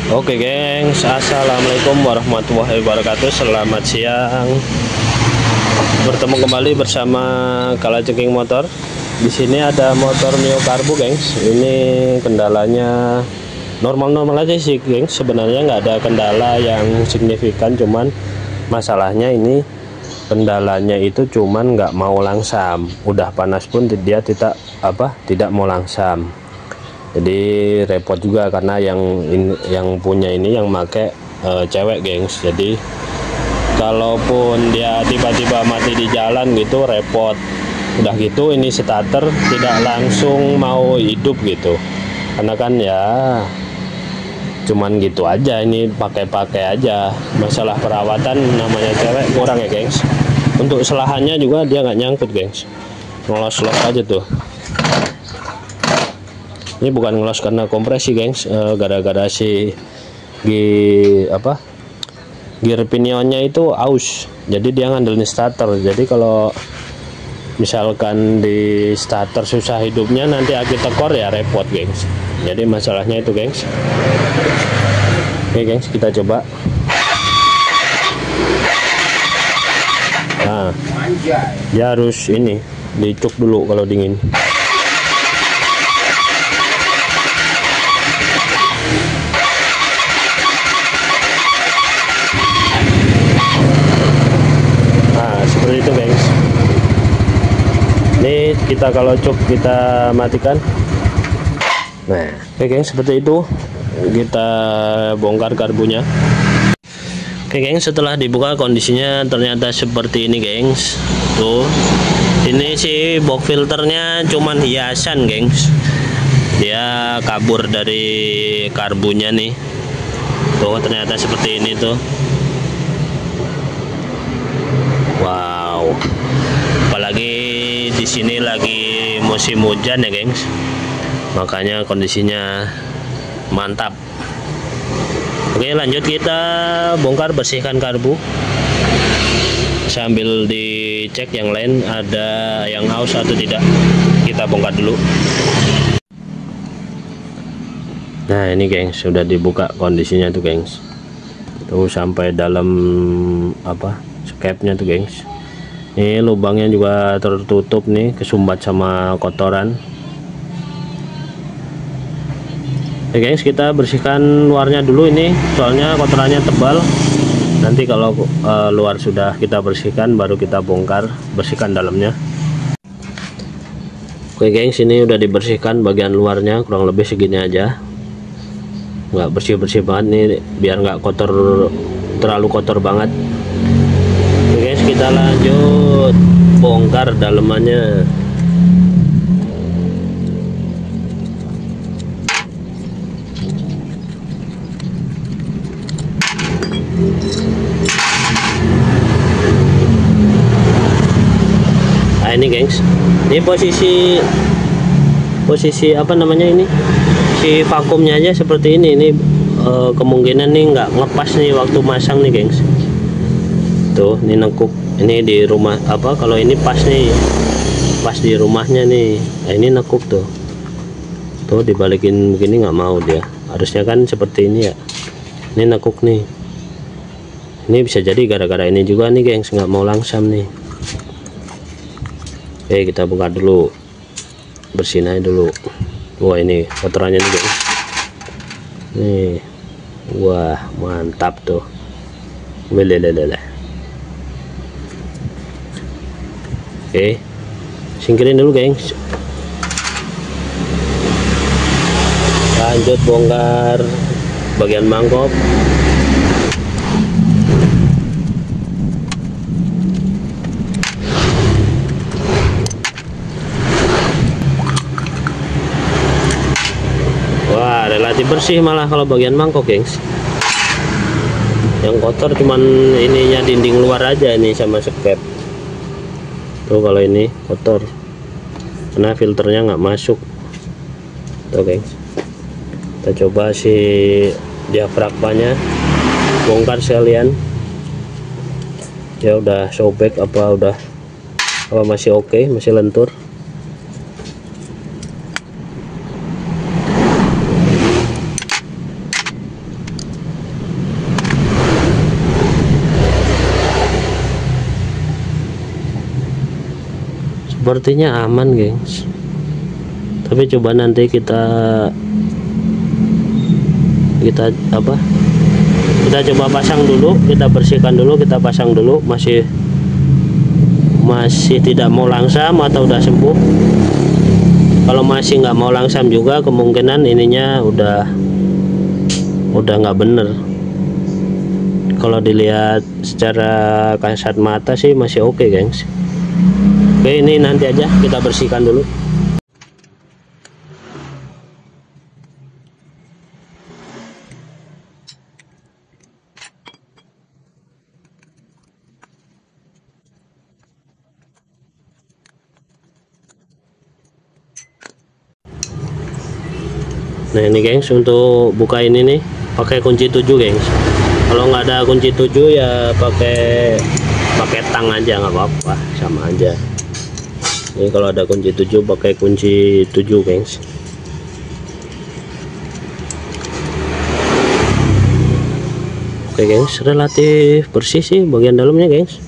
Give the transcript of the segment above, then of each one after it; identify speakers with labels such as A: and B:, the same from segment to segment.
A: Oke gengs, assalamualaikum warahmatullahi wabarakatuh. Selamat siang. Bertemu kembali bersama Kalajengking Motor. Di sini ada motor Mio Karbu gengs. Ini kendalanya normal-normal aja sih gengs. Sebenarnya nggak ada kendala yang signifikan, cuman masalahnya ini kendalanya itu cuman nggak mau langsam. Udah panas pun dia tidak mau langsam. Jadi repot juga karena yang punya ini yang make cewek gengs. Jadi kalaupun dia tiba-tiba mati di jalan gitu repot. Udah gitu ini starter tidak langsung mau hidup gitu. Karena kan ya cuman gitu aja, ini pakai-pakai aja. Masalah perawatan namanya cewek kurang ya gengs. Untuk selahannya juga dia nggak nyangkut gengs. Ngelos-los aja tuh. Ini bukan ngelos karena kompresi gengs, gara-gara si gear pinionnya itu aus, jadi dia ngandelin starter. Jadi kalau misalkan di starter susah hidupnya, nanti aki tekor ya repot gengs. Jadi masalahnya itu gengs. Oke gengs, kita coba. Nah, dia harus ini dicuk dulu kalau dingin. Seperti itu gengs. Ini kita kalau cuk kita matikan. Nah oke gengs, seperti itu kita bongkar karbunya. Oke gengs, setelah dibuka kondisinya ternyata seperti ini gengs. Tuh, ini si box filternya cuman hiasan gengs, dia kabur dari karbunya nih. Tuh ternyata seperti ini tuh. Wow, apalagi di sini lagi musim hujan ya gengs, makanya kondisinya mantap. Oke lanjut, kita bongkar bersihkan karbu sambil dicek yang lain ada yang aus atau tidak. Kita bongkar dulu. Nah ini gengs, sudah dibuka kondisinya tuh gengs, tuh sampai dalam skepnya tuh gengs. Ini lubangnya juga tertutup nih, kesumbat sama kotoran. Oke gengs, kita bersihkan luarnya dulu ini, soalnya kotorannya tebal. Nanti kalau luar sudah kita bersihkan, baru kita bongkar bersihkan dalamnya. Oke gengs, ini udah dibersihkan bagian luarnya, kurang lebih segini aja. Nggak bersih-bersih banget nih, biar nggak kotor, terlalu kotor banget. Oke guys, kita lanjut bongkar dalemannya. Nah ini gengs, ini posisi apa namanya ini, si vakumnya aja seperti ini kemungkinan nih nggak ngepas nih waktu masang nih gengs. Tuh ini nekuk, ini di rumah kalau ini pas nih, pas di rumahnya nih. Nah ini nekuk tuh dibalikin begini nggak mau dia, harusnya kan seperti ini ya. Ini nekuk nih, ini bisa jadi gara-gara ini juga nih gengs, nggak mau langsam nih. Oke kita buka dulu, bersihin aja dulu. Wah ini kotorannya nih gengs, nih. Wah mantap tuh, welelelele. Oke, singkirin dulu gengs. Lanjut bongkar bagian mangkok. Wah relatif bersih malah kalau bagian mangkok gengs. Yang kotor cuman ininya, dinding luar aja ini sama skep. Tuh kalau ini kotor karena filternya nggak masuk tuh gengs. Kita coba si diafragmanya bongkar sekalian. Ya udah sobek apa masih oke, masih lentur. sepertinya aman gengs, tapi coba nanti kita coba pasang dulu, kita bersihkan dulu, kita pasang dulu. Masih tidak mau langsam atau udah sembuh. Kalau masih nggak mau langsam juga, kemungkinan ininya udah nggak bener. Kalau dilihat secara kasat mata sih masih oke gengs. Oke, ini nanti aja kita bersihkan dulu. Nah ini gengs, untuk buka ini nih pakai kunci 7 gengs. Kalau nggak ada kunci 7 ya pakai tang aja, nggak apa-apa, sama aja. Ini kalau ada kunci 7 pakai kunci 7 gengs. Oke gengs, relatif bersih sih bagian dalamnya gengs.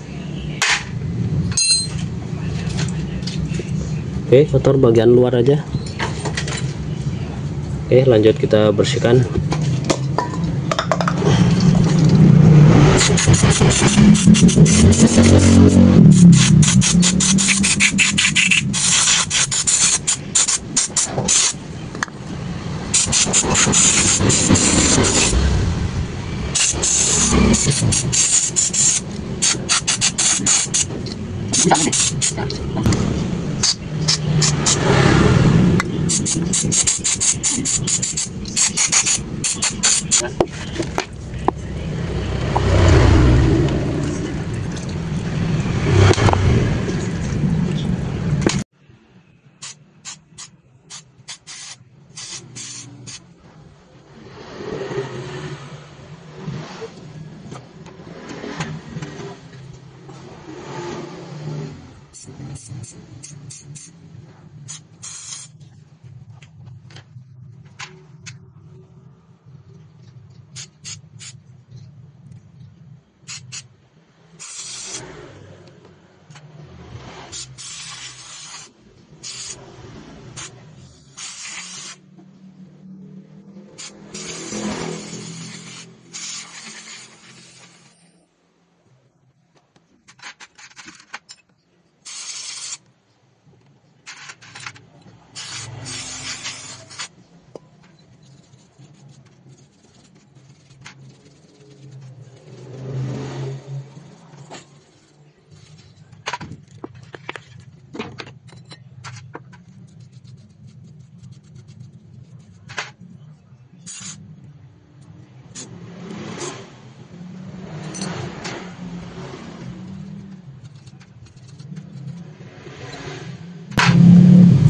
A: Oke, kotor bagian luar aja. Oke, lanjut kita bersihkan.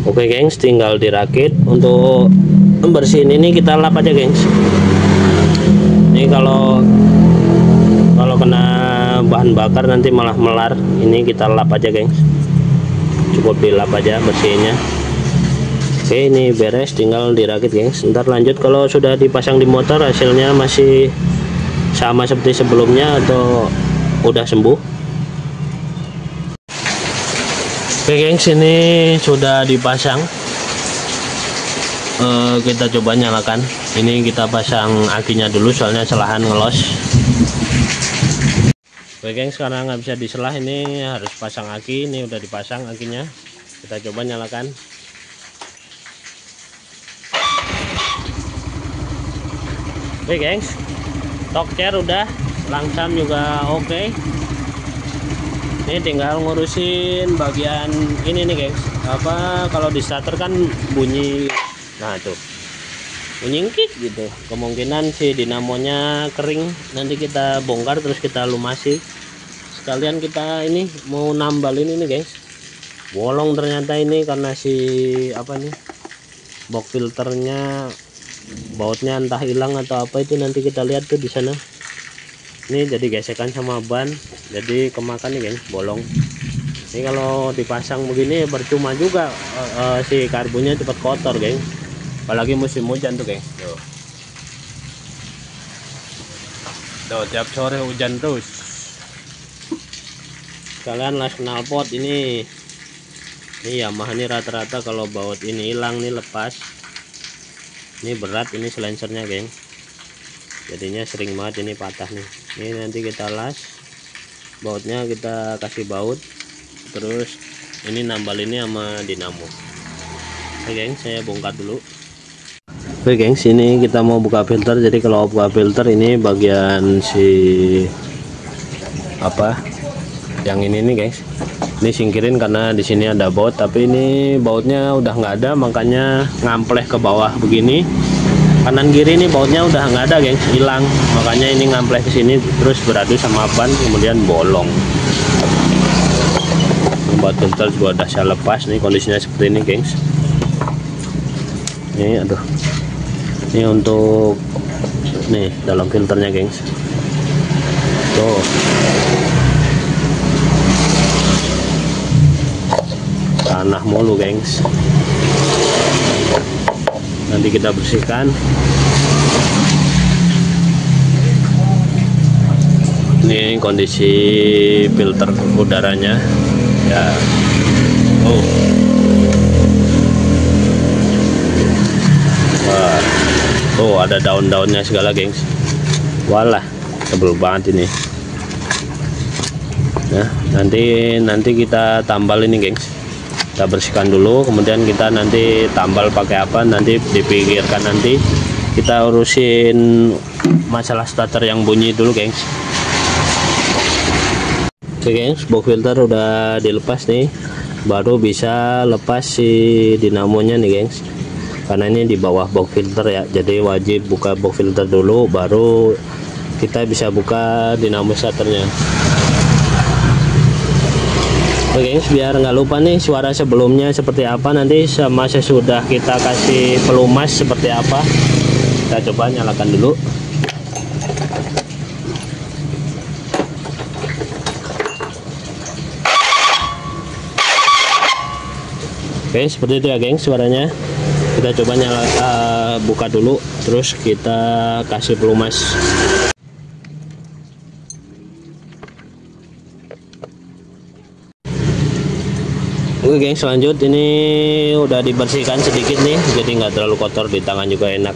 A: Oke gengs, tinggal dirakit. Untuk membersihin ini kita lap aja gengs. Ini kalau kena bahan bakar nanti malah melar. Ini kita lap aja gengs, cukup dilap aja bersihnya. Oke, ini beres, tinggal dirakit gengs. Ntar lanjut kalau sudah dipasang di motor hasilnya masih sama seperti sebelumnya atau udah sembuh. Oke gengs, ini sudah dipasang. Kita coba nyalakan. Ini kita pasang akinya dulu soalnya selahan ngelos. Oke gengs, karena nggak bisa diselah ini harus pasang aki. Ini udah dipasang akinya. Kita coba nyalakan. Oke gengs, torque chair udah, langsam juga oke. Ini tinggal ngurusin bagian ini nih gengs. Kalau di starter kan bunyi, nah tuh bunyi kick gitu. Kemungkinan si dinamonya kering, nanti kita bongkar terus kita lumasi. Sekalian kita ini mau nambalin ini gengs. Bolong ternyata ini karena si box filternya, bautnya entah hilang atau apa, itu nanti kita lihat tuh di sana. Ini jadi gesekan sama ban, jadi kemakan nih gengs, bolong. Ini kalau dipasang begini percuma juga, si karbonnya cepat kotor gengs, apalagi musim hujan tuh gengs. Tuh tiap sore hujan terus. Kalian las knalpot ini Ini Yamaha ini rata-rata kalau baut ini hilang nih lepas. Ini berat ini silencernya, geng. Jadinya sering banget ini patah nih. Ini nanti kita las, bautnya kita kasih baut, terus ini nambal ini sama dinamo. Oke geng, saya bongkar dulu. Oke geng, sini kita mau buka filter. Jadi kalau buka filter ini bagian si apa yang ini nih guys, ini singkirin karena di sini ada baut, tapi ini bautnya udah nggak ada, makanya ngampleh ke bawah begini. Kanan kiri ini bautnya udah nggak ada guys, hilang, makanya ini ngampleh ke sini terus beradu sama ban, kemudian bolong. Baut filter juga udah saya lepas nih, kondisinya seperti ini guys. Ini aduh, ini untuk nih dalam filternya guys. Tuh, tanah mulu gengs, nanti kita bersihkan. Ini kondisi filter udaranya ya. Oh, wah, tuh ada daun-daunnya segala gengs. Walah, tebel banget ini. Nah, nanti kita tambal ini gengs, kita bersihkan dulu, kemudian kita nanti tambal pakai apa nanti dipikirkan, nanti kita urusin masalah starter yang bunyi dulu gengs. Oke gengs, box filter udah dilepas nih, baru bisa lepas si dinamonya nih gengs, karena ini di bawah box filter ya, jadi wajib buka box filter dulu baru kita bisa buka dinamo starternya. Oke guys, biar nggak lupa nih suara sebelumnya seperti apa, nanti sama sesudah kita kasih pelumas seperti apa. Kita coba nyalakan dulu. Oke, seperti itu ya gengs suaranya. Kita coba buka dulu, terus kita kasih pelumas. Oke gengs, lanjut. Ini udah dibersihkan sedikit nih, jadi nggak terlalu kotor, di tangan juga enak.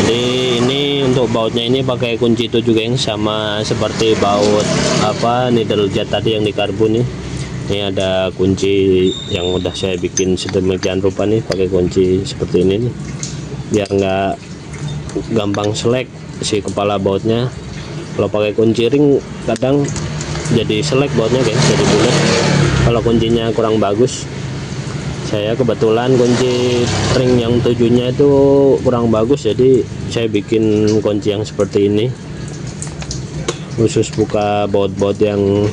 A: Jadi ini untuk bautnya ini pakai kunci 7 gengs, sama seperti baut apa needle jet tadi yang di karbon nih. Ini ada kunci yang udah saya bikin sedemikian rupa nih, pakai kunci seperti ini nih, biar nggak gampang selek si kepala bautnya. Kalau pakai kunci ring kadang jadi selek bautnya gengs, jadi bulat. Kalau kuncinya kurang bagus, saya kebetulan kunci ring yang 7-nya itu kurang bagus, jadi saya bikin kunci yang seperti ini khusus buka baut-baut yang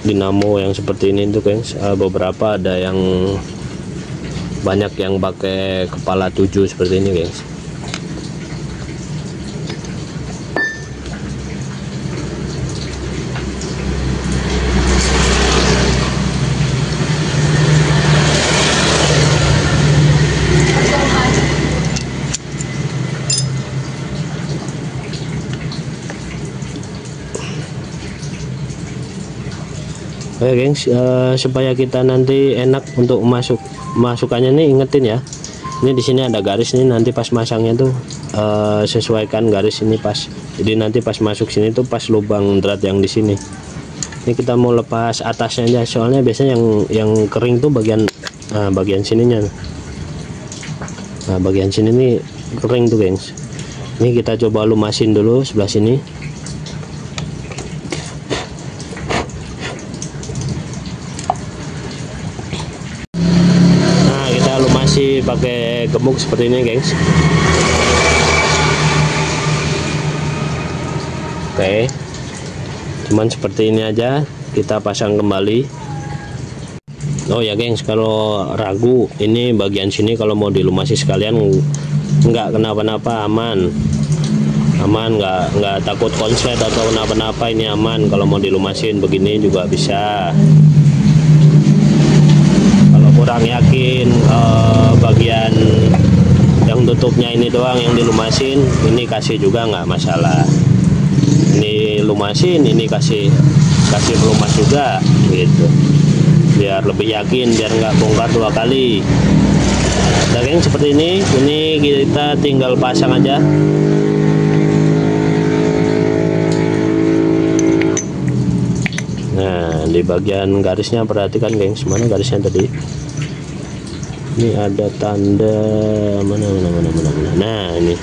A: dinamo yang seperti ini tuh guys. Beberapa ada yang banyak yang pakai kepala 7 seperti ini guys. Oke gengs, supaya kita nanti enak untuk masukannya nih, ingetin ya, ini di sini ada garis nih, nanti pas masangnya tuh sesuaikan garis ini pas, jadi nanti pas masuk sini tuh pas lubang drat yang di sini. Ini kita mau lepas atasnya aja, soalnya biasanya yang kering tuh bagian sininya. Nah, bagian sini nih kering tuh gengs. Ini kita coba lumasin dulu sebelah sini. Masih pakai gemuk seperti ini gengs. Oke, cuman seperti ini aja, kita pasang kembali. Oh ya gengs, kalau ragu ini bagian sini kalau mau dilumasi sekalian nggak kenapa-napa, aman, nggak takut konslet atau kenapa-napa, ini aman. Kalau mau dilumasin begini juga bisa. Kurang yakin bagian yang tutupnya ini doang yang dilumasin, ini kasih juga nggak masalah. Ini lumasin, ini kasih kasih pelumas juga gitu, biar lebih yakin, biar nggak bongkar 2 kali. Nah geng, seperti ini kita tinggal pasang aja. Nah di bagian garisnya perhatikan geng, mana garisnya tadi, ini ada tanda mana. Nah ini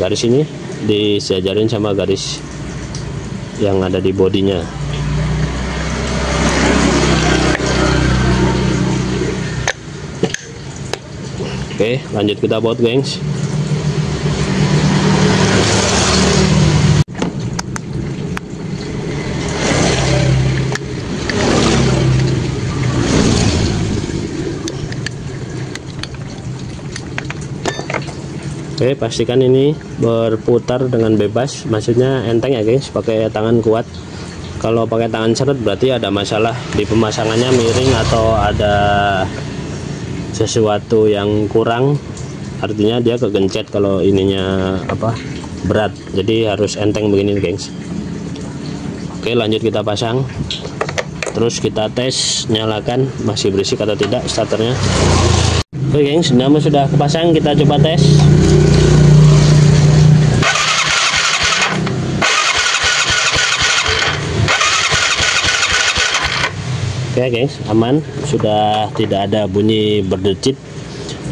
A: garis ini disejarin sama garis yang ada di bodinya. Oke, lanjut kita baut gengs. Oke, pastikan ini berputar dengan bebas, maksudnya enteng ya guys, pakai tangan kuat. Kalau pakai tangan seret berarti ada masalah di pemasangannya, miring atau ada sesuatu yang kurang, artinya dia kegencet kalau ininya berat. Jadi harus enteng begini guys. Oke, lanjut kita pasang, terus kita tes, nyalakan masih berisik atau tidak starternya. Oke gengs, dinamo sudah kepasang, kita coba tes. Oke gengs, aman, sudah tidak ada bunyi berdecit.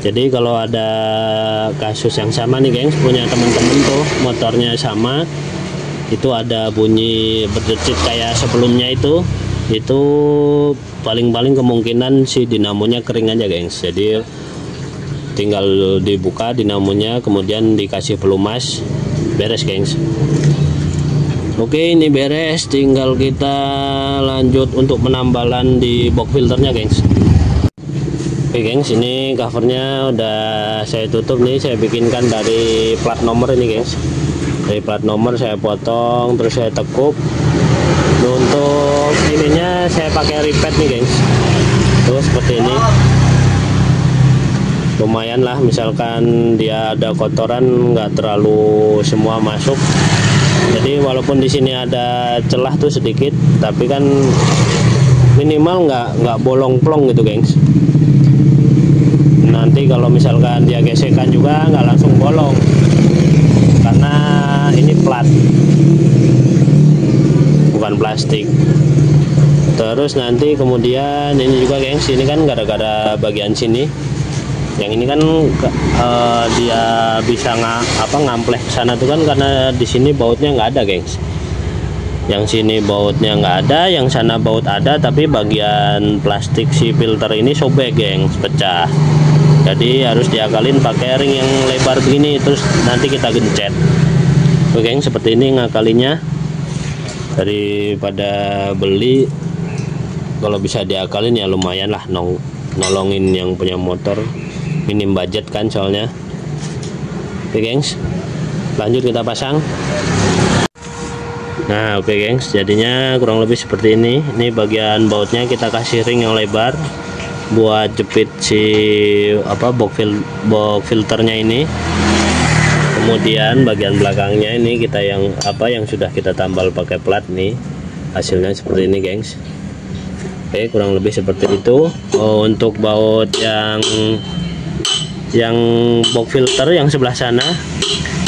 A: Jadi kalau ada kasus yang sama nih gengs, punya teman-teman tuh motornya sama, itu ada bunyi berdecit kayak sebelumnya itu paling-paling kemungkinan si dinamonya kering aja gengs. Jadi tinggal dibuka dinamonya, kemudian dikasih pelumas, beres gengs. Oke, ini beres, tinggal kita lanjut untuk penambalan di box filternya gengs. Oke gengs, ini covernya udah saya tutup nih, saya bikinkan dari plat nomor ini gengs. Dari plat nomor saya potong, terus saya tekuk. Untuk ininya saya pakai ripet nih gengs, tuh seperti ini. Lumayan lah, misalkan dia ada kotoran nggak terlalu semua masuk. Jadi walaupun di sini ada celah tuh sedikit, tapi kan minimal nggak bolong plong gitu gengs. Nanti kalau misalkan dia gesekan juga nggak langsung bolong, karena ini plat bukan plastik. Terus nanti kemudian ini juga gengs, ini kan gara-gara bagian sini yang ini kan dia bisa ngampleh ke sana tuh kan, karena di sini bautnya nggak ada gengs. Yang sini bautnya nggak ada, yang sana baut ada, tapi bagian plastik si filter ini sobek gengs, pecah. Jadi harus diakalin pakai ring yang lebar begini, terus nanti kita gencet. Oke gengs, seperti ini ngakalinya. Daripada beli, kalau bisa diakalin ya lumayan lah, nolongin yang punya motor, minim budget kan soalnya. Oke gengs, lanjut kita pasang. Nah oke gengs, jadinya kurang lebih seperti ini. Ini bagian bautnya kita kasih ring yang lebar buat jepit si box filternya ini. Kemudian bagian belakangnya ini kita yang sudah kita tambal pakai plat nih, hasilnya seperti ini gengs. Oke, kurang lebih seperti itu. Untuk baut yang box filter yang sebelah sana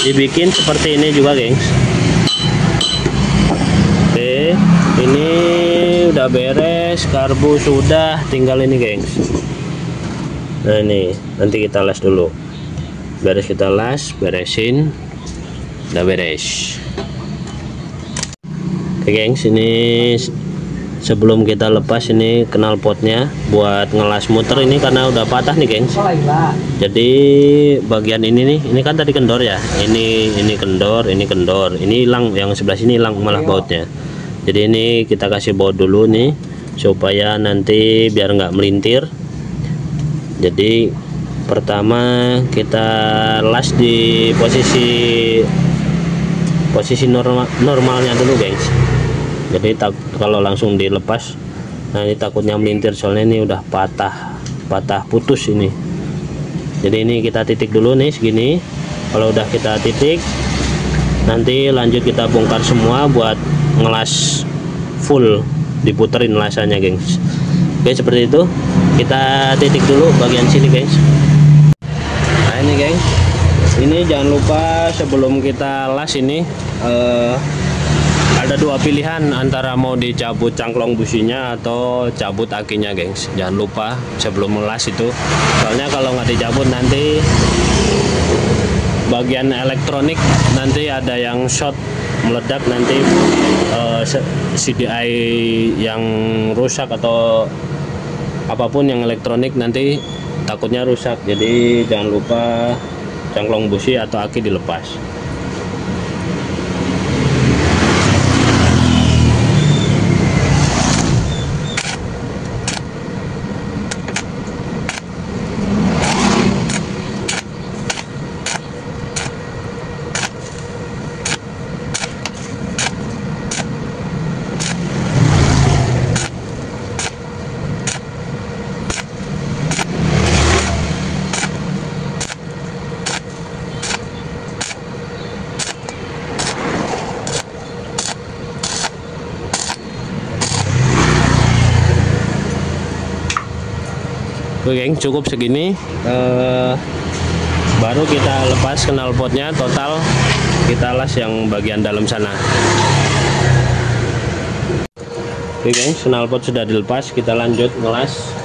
A: dibikin seperti ini juga gengs. Oke, ini udah beres, karbu sudah, tinggal ini gengs. Nah ini nanti kita las dulu, beres kita las, beresin, udah beres. Oke gengs, ini sebelum kita lepas ini knalpotnya buat ngelas muter ini, karena udah patah nih gengs. Jadi bagian ini nih, ini kan tadi kendor ya, ini kendor, ini kendor, ini hilang, yang sebelah sini hilang malah bautnya. Jadi ini kita kasih baut dulu nih supaya nanti biar nggak melintir. Jadi pertama kita las di posisi normalnya dulu gengs. Jadi kalau langsung dilepas, nah ini takutnya melintir, soalnya ini udah patah putus ini. Jadi ini kita titik dulu nih segini. Kalau udah kita titik, nanti lanjut kita bongkar semua buat ngelas full, diputerin lasannya gengs. Oke, seperti itu. Kita titik dulu bagian sini gengs. Nah ini gengs, ini jangan lupa sebelum kita las ini ada dua pilihan, antara mau dicabut cangklong businya atau cabut akinya gengs. Jangan lupa sebelum melas itu, soalnya kalau nggak dicabut nanti bagian elektronik nanti ada yang short, meledak, nanti CDI yang rusak atau apapun yang elektronik nanti takutnya rusak. Jadi jangan lupa cangklong busi atau aki dilepas. Oke geng, cukup segini. Baru kita lepas knalpotnya, total kita las yang bagian dalam sana. Oke geng, knalpot sudah dilepas, kita lanjut ngelas.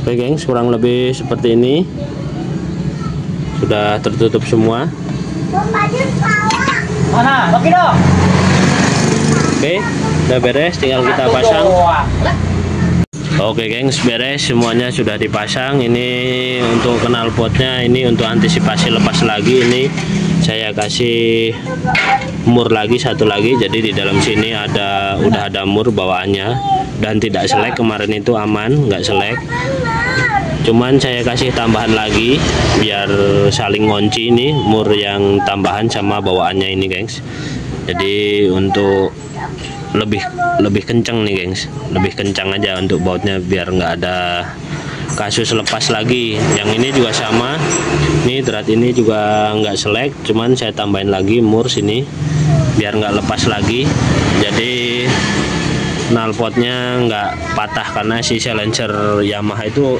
A: Oke gengs, kurang lebih seperti ini. Sudah tertutup semua.
B: Mana? Oke dong.
A: Oke, udah beres, tinggal kita pasang. Oke gengs, beres, semuanya sudah dipasang. Ini untuk knalpotnya, ini untuk antisipasi lepas lagi. Ini saya kasih mur lagi, satu lagi. Jadi di dalam sini udah ada mur bawaannya dan tidak selek. Kemarin itu aman, nggak selek. Cuman saya kasih tambahan lagi biar saling ngunci, ini mur yang tambahan sama bawaannya ini gengs. Jadi untuk lebih kenceng nih gengs, lebih kencang aja untuk bautnya biar nggak ada kasus lepas lagi. Yang ini juga sama, ini drat ini juga nggak selek, cuman saya tambahin lagi mur sini biar nggak lepas lagi. Jadi knalpotnya nggak patah, karena si silencer Yamaha itu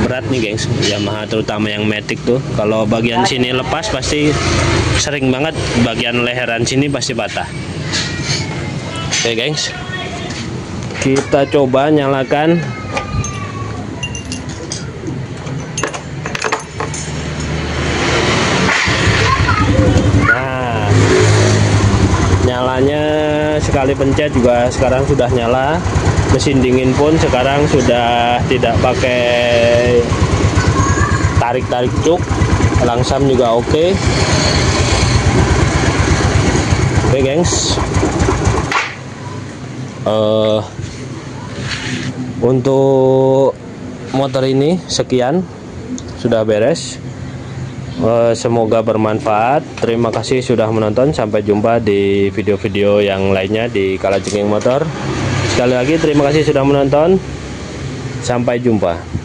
A: berat nih gengs, Yamaha terutama yang Matic tuh. Kalau bagian sini lepas pasti sering banget, bagian leheran sini pasti patah. Oke gengs, kita coba nyalakan. Nah, nyalanya sekali pencet juga sekarang sudah nyala. Mesin dingin pun sekarang sudah tidak pakai tarik-tarik cuk, langsam juga oke. Oke gengs, untuk motor ini sekian, sudah beres. Semoga bermanfaat. Terima kasih sudah menonton. Sampai jumpa di video-video yang lainnya di Kalajengking Motor. Sekali lagi terima kasih sudah menonton. Sampai jumpa.